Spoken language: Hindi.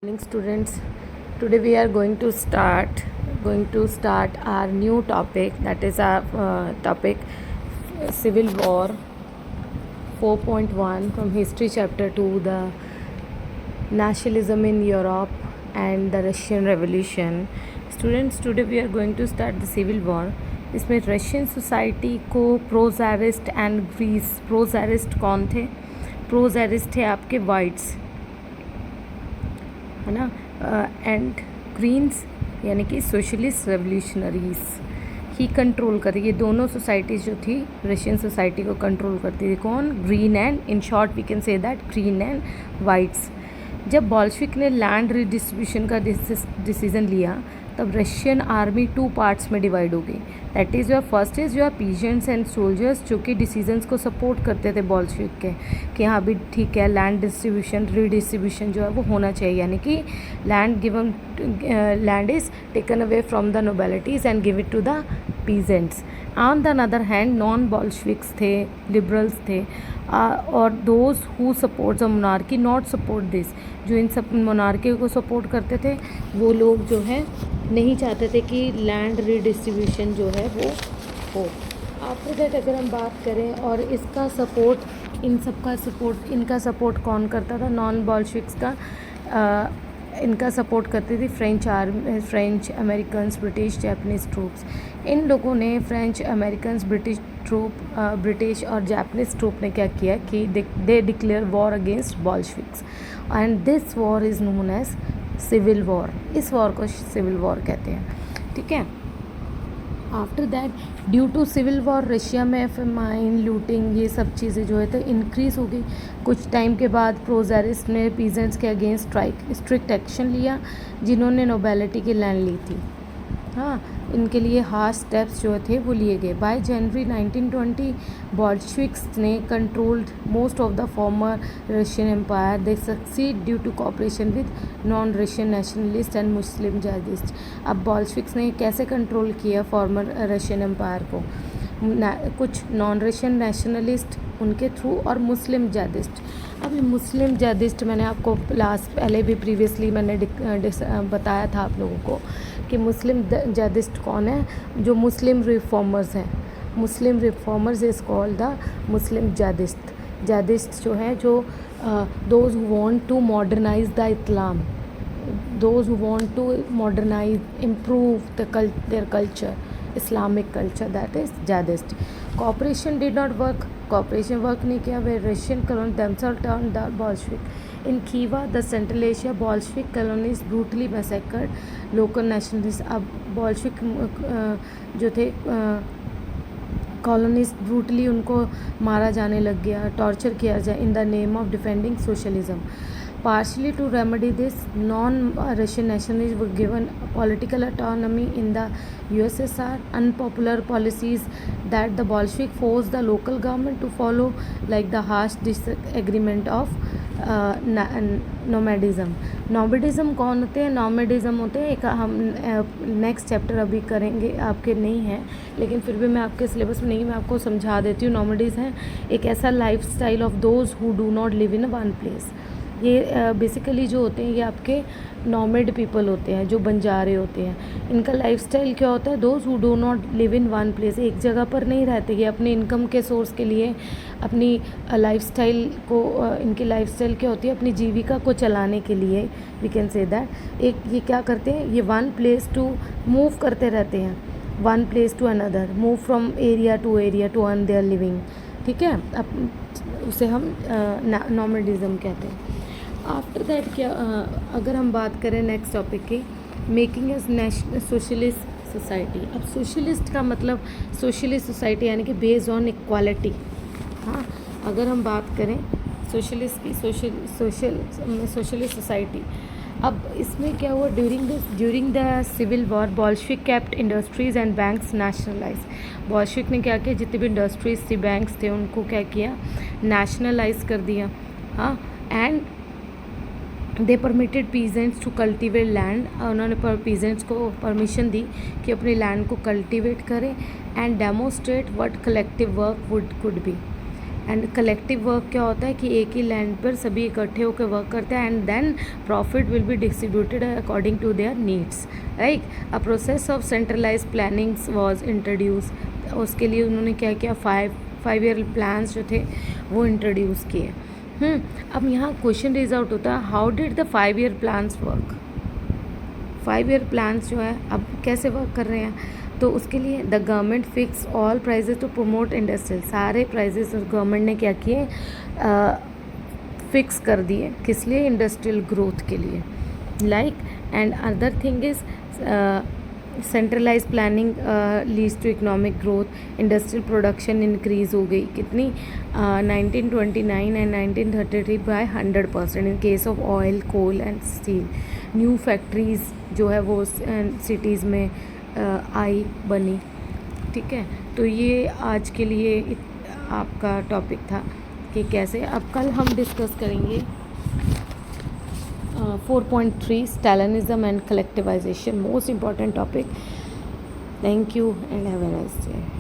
Morning students, today we are going to start our new topic, that is our topic Civil War 4.1 from History Chapter 2, the Nationalism in Europe and the Russian Revolution. Students, today we are going to start the Civil War. इसमें रशियन सोसाइटी को प्रोज़ारिस्ट एंड ग्रीस, प्रोज़ारिस्ट कौन थे? प्रोज़ारिस्ट थे आपके वाइट्स, है ना, एंड ग्रीन्स यानी कि सोशलिस्ट रेवोल्यूशनरीज ही कंट्रोल कर, ये दोनों सोसाइटीज़ जो थी रशियन सोसाइटी को कंट्रोल करती थी। कौन? Green and, in short we can say that green and whites. जब बॉल्शविक ने लैंड रिडिस्ट्रीब्यूशन का डिसीज़न लिया तब रशियन आर्मी 2 पार्ट्स में डिवाइड हो गई। That is your first is your peasants and soldiers, जो कि डिसीजंस को सपोर्ट करते थे बॉल्शविक के कि हाँ भी ठीक है, लैंड डिस्ट्रीब्यूशन रिडिस्ट्रीब्यूशन जो है वो होना चाहिए, यानी कि land is taken away from the nobilities and give it to the peasants. On the other hand non Bolsheviks थे, लिबरल्स थे, और those who supports the monarchy not support this, जो इन सब मोनार्की को सपोर्ट करते थे वो लोग जो है नहीं चाहते थे कि लैंड रिडिस्ट्रीब्यूशन जो है वो हो। आफ्टर दैट अगर हम बात करें और इसका सपोर्ट, इनका सपोर्ट कौन करता था? नॉन बॉल्शविक्स का इनका सपोर्ट करती थी French army, French Americans, British, Japanese troops. इन लोगों ने फ्रेंच अमेरिकन्स, ब्रिटिश और जापानीज़ ट्रूप ने क्या किया कि they declare war against Bolsheviks and this war is known as civil war. इस वॉर को सिविल वॉर कहते हैं, ठीक है। After that due to civil war Russia में फेमाइन, लूटिंग, ये सब चीज़ें जो है तो इंक्रीज़ हो गई। कुछ टाइम के बाद प्रोज़ारिस्ट ने पीजेंट्स के अगेंस्ट स्ट्रिक्ट एक्शन लिया जिन्होंने नोबेलिटी की लैंड ली थी। हाँ, इनके लिए हार्श स्टेप्स जो थे वो लिए गए। बाय जनवरी 1920 बॉल्शविक्स ने controlled most of the former Russian empire. They succeed due to cooperation with non Russian nationalist and Muslim jihadist. अब बॉल्शविक्स ने कैसे कंट्रोल किया फॉर्मर रशियन एम्पायर को? कुछ नॉन रशियन नेशनलिस्ट उनके थ्रू और मुस्लिम जिहादिस्ट। अभी मुस्लिम जिहादिस्ट मैंने आपको पहले भी प्रीवियसली मैंने बताया था आप लोगों को कि मुस्लिम जिहादिस्ट कौन है? जो मुस्लिम रिफॉर्मर्स हैं। Muslim reformers is called the Muslim jihadist. Jihadist जो है, जो those who want to modernise the Islam, those who want to modernise, improve their culture, Islamic culture, that is jihadist. Cooperation did not work, cooperation work नहीं किया। वे Russian colony themselves turned the Bolshevik in Khiva, the Central Asia Bolshevik colonies brutally massacred local nationalists। अब बॉल्शविक जो थे कॉलोनीज ब्रूटली उनको मारा जाने लग गया, टॉर्चर किया जाए in the name of defending socialism. Partially to remedy this, non-Russian nationalists were given political autonomy in the USSR. Unpopular policies that the Bolshevik forced the local government to follow, like the harsh disagreement of nomadism। नोमैडिज्म कौन होते हैं? नोमैडिज्म होते हैं, एक हम नेक्स्ट चैप्टर अभी करेंगे, आपके नहीं है लेकिन फिर भी मैं आपके सिलेबस में नहीं, मैं आपको समझा देती हूँ। नोमैडिज्म है एक ऐसा life style of those who do not live in one place. ये बेसिकली जो होते हैं ये आपके नॉमेड पीपल होते हैं, जो बंजारे होते हैं। इनका लाइफस्टाइल क्या होता है? Those who do not live in one place, एक जगह पर नहीं रहते। ये अपने इनकम के सोर्स के लिए, अपनी लाइफस्टाइल को, इनकी लाइफस्टाइल क्या होती है? अपनी जीविका को चलाने के लिए वी कैन से दैट एक ये क्या करते हैं? ये वन प्लेस टू मूव करते रहते हैं, one place to another, move from area to earn their living, ठीक है। अब उसे हम नोमैडिज्म कहते हैं। आफ्टर दैट क्या, अगर हम बात करें नेक्स्ट टॉपिक की, making as national socialist society. अब सोशलिस्ट का मतलब सोशलिस्ट सोसाइटी यानी कि बेस्ड ऑन इक्वालिटी। हाँ, अगर हम बात करें सोशलिस्ट की, सोशलिस्ट सोसाइटी, अब इसमें क्या हुआ? During the civil war Bolshevik kept industries and banks nationalise. Bolshevik ने क्या किया? जितने भी इंडस्ट्रीज थी, बैंक्स थे, उनको क्या किया? नेशनलाइज कर दिया। हाँ, and they permitted peasants to cultivate land. उन्होंने पीजेंट्स को परमिशन दी कि अपनी लैंड को कल्टिवेट करें and demonstrate what collective work could be. And collective work क्या होता है कि एक ही लैंड पर सभी इकट्ठे होकर वर्क करते हैं and then profit will be distributed according to their needs, right. A process of centralize plannings was introduce, उसके लिए उन्होंने क्या किया, 5 ईयर प्लान्स जो थे वो इंट्रोड्यूस किए। अब यहाँ क्वेश्चन रेज आउट होता है, how did the 5 year plans work. 5 year plans जो है अब कैसे वर्क कर रहे हैं, तो उसके लिए the government fix all prices to promote industrial, सारे प्राइजेस गवर्नमेंट ने क्या किए, फिक्स कर दिए, किस लिए, इंडस्ट्रियल ग्रोथ के लिए, like. And other thing is centralize planning leads to economic growth, industrial production increase हो गई कितनी, 1929 and 1933 by 100% in case of oil, coal and steel. New factories जो है वो सिटीज़ में आई, बनी, ठीक है। तो ये आज के लिए आपका टॉपिक था कि कैसे। अब कल हम डिस्कस करेंगे 4.3 Stalinism and collectivisation, most important topic. Thank you and have a nice day.